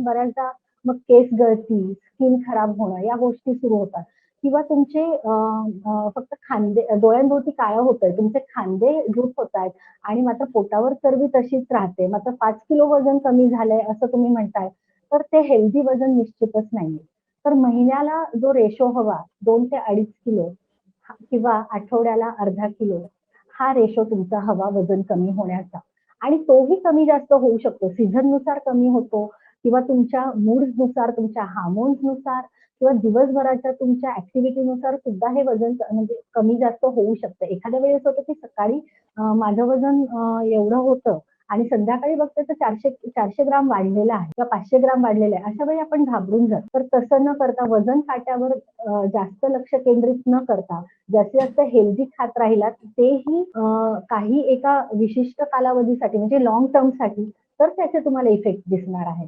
बऱ्याचदा मग केस गळती, स्किन खराब होणं या गोष्टी सुरू होतात किंवा तुमचे फक्त खांदे डोळ्यांभोवती काळं होतंय, तुमचे खांदे धूप होतायत आणि मात्र पोटावर चरबी तशीच राहते. मात्र 5 किलो वजन कमी झालंय असं तुम्ही म्हणताय, तर ते हेल्दी वजन निश्चितच नाहीये. तर महिन्याला जो रेशो हवा 2 ते 2.5 किलो किंवा आठवड्याला अर्धा किलो हा रेशो तुमचा हवा वजन कमी होण्याचा आणि तोही कमी जास्त होऊ शकतो. सीझननुसार कमी होतो किंवा तुमच्या मूड्सनुसार, तुमच्या हार्मोन्सनुसार किंवा दिवसभराच्या तुमच्या ॲक्टिव्हिटीनुसार सुद्धा हे वजन म्हणजे कमी जास्त होऊ शकतं. एखाद्या वेळेस होतं की सकाळी माझं वजन एवढं होतं आणि संध्याकाळी बघते तर 400 ग्राम वाढलेलं आहे किंवा 500 ग्राम वाढलेलं आहे. अशा वेळी आपण घाबरून जातो. तर तसं न करता वजन काट्यावर जास्त लक्ष केंद्रित न करता जास्तीत जास्त हेल्दी खात राहिलात, तेही काही एका विशिष्ट कालावधीसाठी म्हणजे लाँग टर्मसाठी तर त्याचे तुम्हाला इफेक्ट दिसणार आहेत.